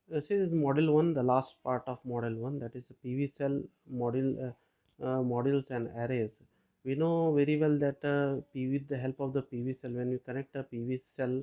This is model 1, the last part of model 1, that is PV cell modules and arrays. We know very well that with the help of the PV cell, when you connect a PV cell,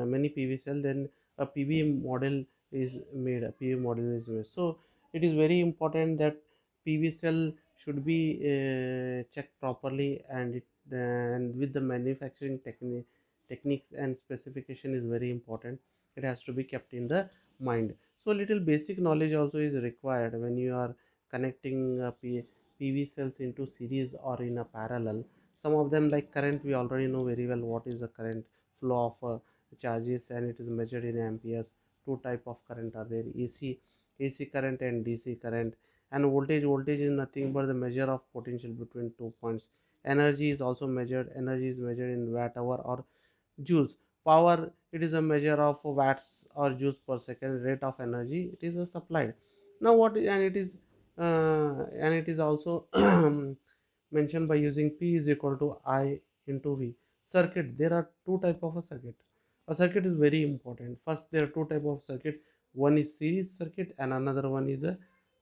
many PV cell, then a PV model is made. A PV model is made. So it is very important that PV cell should be checked properly, and with the manufacturing techniques and specification is very important. It has to be kept in the mind. So little basic knowledge also is required when you are connecting PV cells into series or in a parallel. Some of them, like current, we already know very well what is the current flow of charges, and it is measured in amperes. Two type of current are there: AC current and DC current. And voltage is nothing but the measure of potential between 2 points. Energy is also measured. Energy is measured in watt hour or joules. Power, it is a measure of watts or joules per second. Rate of energy, it is supplied. Now what, and it is also mentioned by using P is equal to I into V. Circuit, there are two type of a circuit. A circuit is very important. First, there are two type of circuit. One is series circuit and another one is a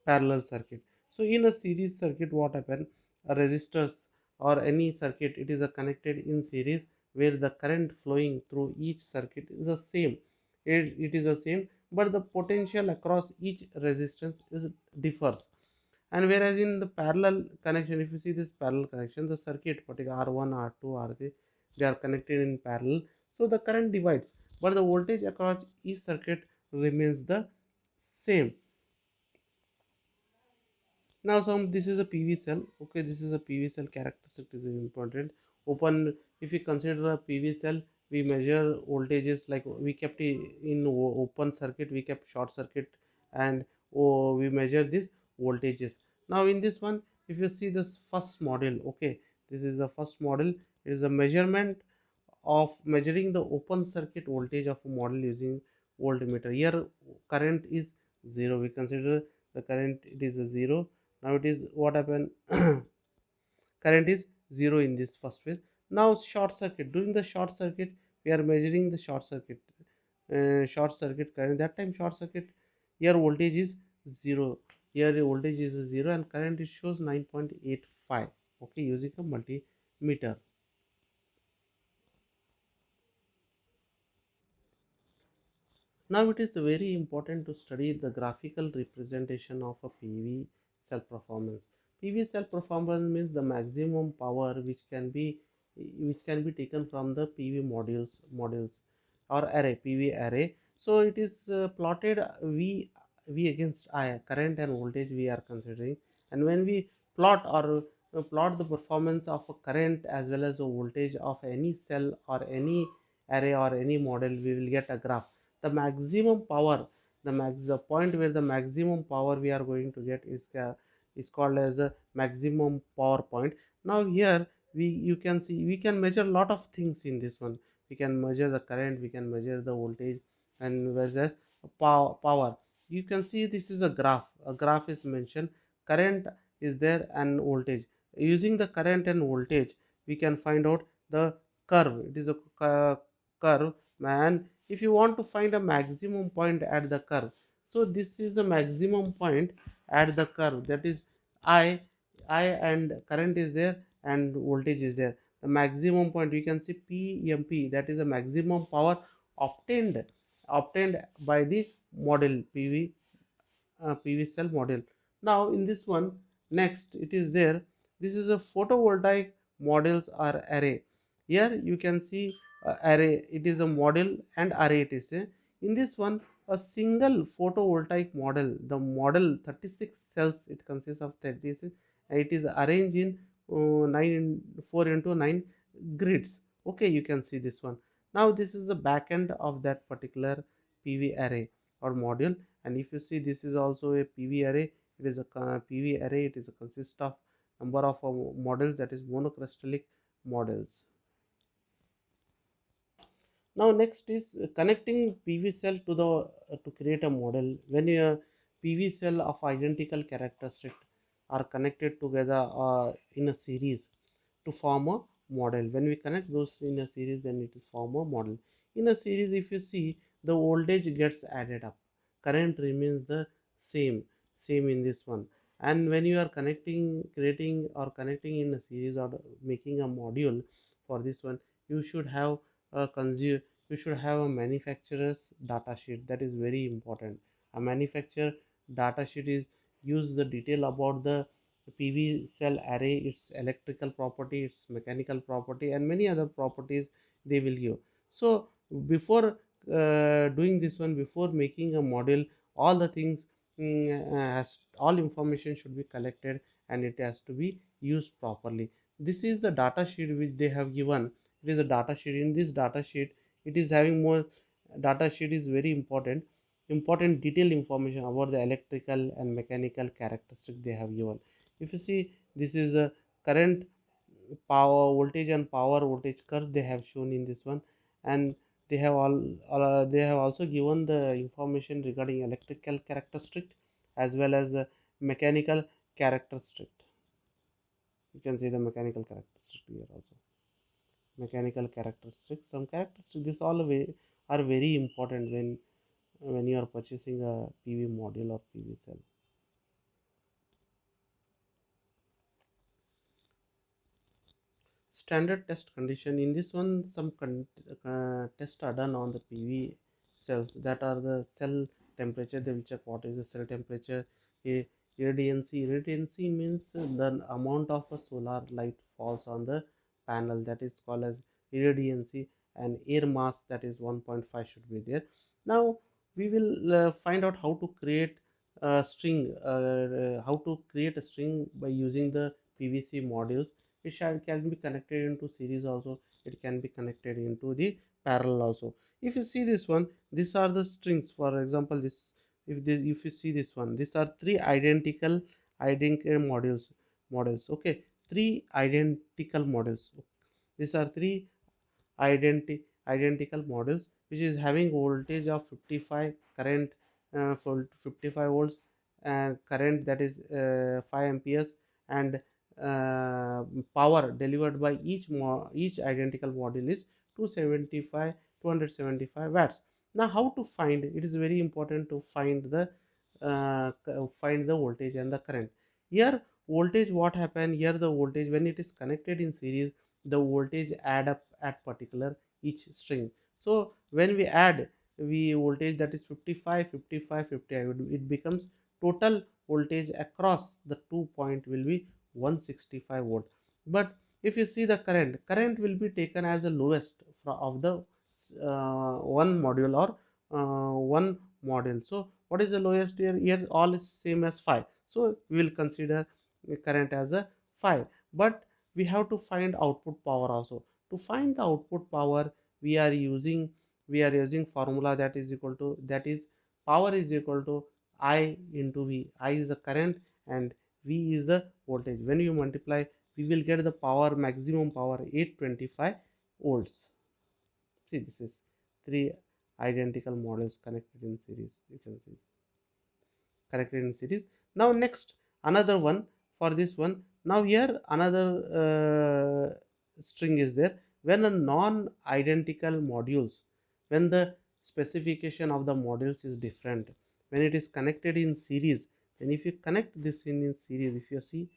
parallel circuit. So in a series circuit, what happen? A resistors or any circuit, it is a connected in series, where the current flowing through each circuit is the same. It is the same, but the potential across each resistance is differs. And whereas in the parallel connection, if you see this parallel connection, the circuit particular R1, R2, R3, they are connected in parallel, so the current divides, but the voltage across each circuit remains the same. Now some, this is a PV cell. Okay, this is a PV cell characteristic is important. Open, if we consider a PV cell, we measure voltages, like we kept in open circuit, we kept short circuit, and we measure this voltages. Now in this one, if you see this first model, okay, this is the first model. It is a measurement of measuring the open circuit voltage of a model using voltmeter. Here current is 0. We consider the current, it is a 0. Now it is what happened, current is 0 in this first phase. Now short circuit, during the short circuit, we are measuring the short circuit current. That time short circuit, here voltage is 0. Here the voltage is 0 and current, it shows 9.85. Okay, using a multimeter. Now it is very important to study the graphical representation of a PV cell performance. PV cell performance means the maximum power which can be taken from the PV modules or array, PV array. So it is plotted V against I, current and voltage we are considering. And when we plot the performance of a current as well as the voltage of any cell or any array or any model, we will get a graph. The maximum power, the point where the maximum power we are going to get is called as a maximum power point. Now here, you can see, we can measure a lot of things in this one. We can measure the current, we can measure the voltage, and whereas power, you can see this is a graph is mentioned. Current is there and voltage. Using the current and voltage, we can find out the curve. It is a curve, man. If you want to find a maximum point at the curve, so this is the maximum point at the curve, that is i and current is there and voltage is there. The maximum point, we can see PMP, that is the maximum power obtained by the model PV cell model. Now in this one, next it is there, this is a photovoltaic models or array. Here you can see array, it is a model and array it is in this one, a single photovoltaic model, the model 36 cells, it consists of 36, and it is arranged in 4 into 9 grids. Okay, you can see this one. Now this is the back end of that particular PV array or module. And if you see, this is also a PV array. It is a PV array, it is a consist of number of models, that is monocrystallic models. Now next is connecting PV cell to create a model. When a PV cell of identical characteristics are connected together in a series to form a model. When we connect those in a series, then it is form a model. In a series, if you see, the voltage gets added up, current remains the same same in this one. And when you are connecting, creating or connecting in a series or making a module for this one, you should have a consume you should have a manufacturer's data sheet. That is very important. A manufacturer data sheet is use the detail about the PV cell array, its electrical property, its mechanical property, and many other properties they will give. So before doing this one, before making a model, all the things, all information should be collected and it has to be used properly. This is the data sheet which they have given. It is a data sheet. In this data sheet, it is having more. Data sheet is very important detailed information about the electrical and mechanical characteristic they have given. If you see, this is a current, power voltage and power voltage curve they have shown in this one. And they have they have also given the information regarding electrical characteristic as well as the mechanical characteristic. You can see the mechanical characteristic here also. Mechanical characteristics, some characteristics, this all are very important when you are purchasing a PV module or PV cell. Standard test condition in this one, some tests are done on the PV cells. That are the cell temperature. They will check what is the cell temperature. Irradiancy means the amount of a solar light falls on the panel, that is called as irradiancy. And air mass, that is 1.5 should be there. Now we will find out how to create a string, how to create a string by using the PVC modules. It can be connected into series also, it can be connected into the parallel also. If you see this one, these are the strings. For example, this, if you see this one, these are three identical models. Okay, three identical models. These are three identical models which is having voltage of 55, current for 55 volts, current, that is 5 amperes, and power delivered by each identical module is 275 watts. Now how to find it? Is very important to find the voltage and the current. Here voltage, what happen here, the voltage when it is connected in series, the voltage add up at particular each string. So when we add, we voltage, that is 55, 55, 55, it becomes total voltage across the 2 point will be 165 volt. But if you see the current will be taken as the lowest of the one module or one model. So what is the lowest here? Here all is same as 5, so we will consider the current as a 5. But we have to find output power also. To find the output power, we are using formula, that is equal to, that is power is equal to I into V. I is the current and V is the voltage. When you multiply, we will get the power, maximum power 825 volts. See, this is three identical models connected in series. You can see connected in series. Now next, another one for this one. Now here another string is there. When a non-identical modules, when the specification of the modules is different, when it is connected in series, and if you connect this in series, if you see,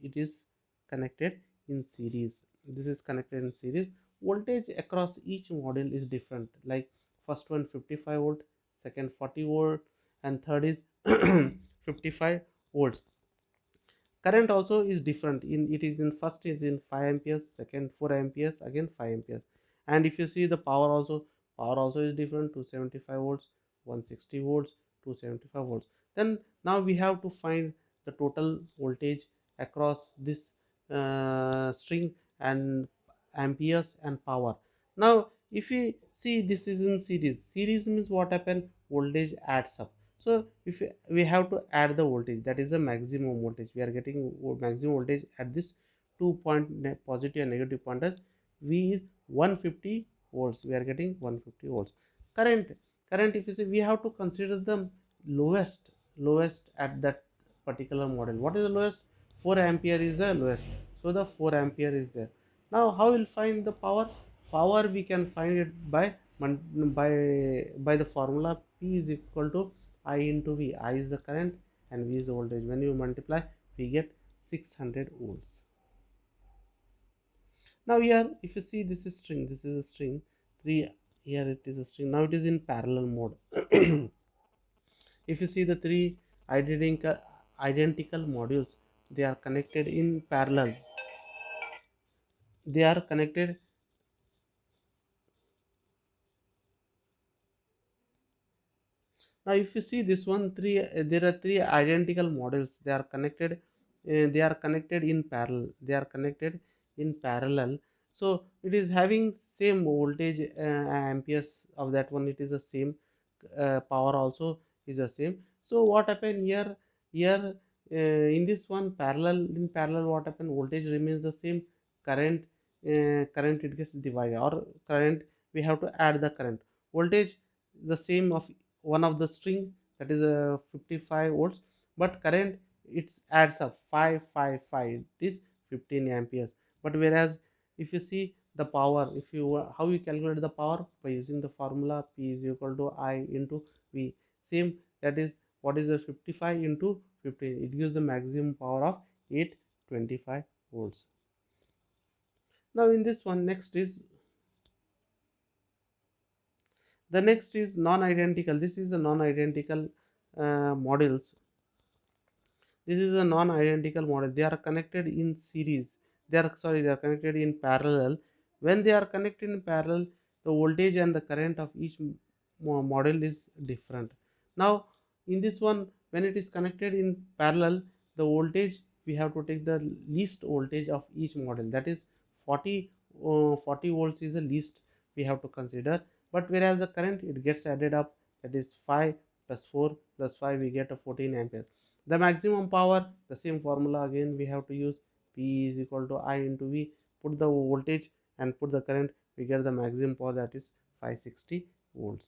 it is connected in series. This is connected in series. Voltage across each module is different. Like first one 55 volt, second 40 volt, and third is 55 volts. Current also is different. In it is in first is in 5 amperes, second 4 amperes, again 5 amperes. And if you see the power also is different, 275 volts, 160 volts, 275 volts. Then now we have to find the total voltage across this string, and amperes and power. Now if we see, this is in series means what happen, voltage adds up. So if we have to add the voltage, that is the maximum voltage, we are getting maximum voltage at this 2 point positive and negative pointers. V is 150 volts, we are getting 150 volts. Current if you see, we have to consider the lowest at that particular model. What is the lowest? 4 ampere is the lowest, so the 4 ampere is there. Now how will find the power? We can find it by by the formula P is equal to I into V. I is the current and V is the voltage. When you multiply, we get 600 volts. Now here, if you see, this is string, this is a string, 3, here it is a string. Now it is in parallel mode. If you see the three identical modules, they are connected in parallel. They are connected. Now if you see this one, there are three identical models. They are connected. They are connected in parallel. They are connected in parallel. So it is having same voltage, amperes of that one. It is the same. Power also is the same. So what happened here? Here, in this one parallel, in parallel, what happened? Voltage remains the same. Current, current it gets divided, or current, we have to add the current. Voltage the same of one of the string, that is 55 volts, but current it adds up 555, it is 15 amperes. But whereas if you see the power, if you how you calculate the power? By using the formula P is equal to I into V. Same, that is, what is the 55 into 15? It gives the maximum power of 825 volts. Now in this one, next is non-identical. This is the non-identical models. This is a non-identical model. They are connected in series. They are connected in parallel. When they are connected in parallel, the voltage and the current of each model is different. Now, in this one, when it is connected in parallel, the voltage, we have to take the least voltage of each model. That is 40, 40 volts is the least we have to consider. But whereas the current, it gets added up. That is 5 plus 4 plus 5, we get a 14 ampere. The maximum power, the same formula again we have to use. P is equal to I into V. Put the voltage and put the current, we get the maximum power, that is 560 volts.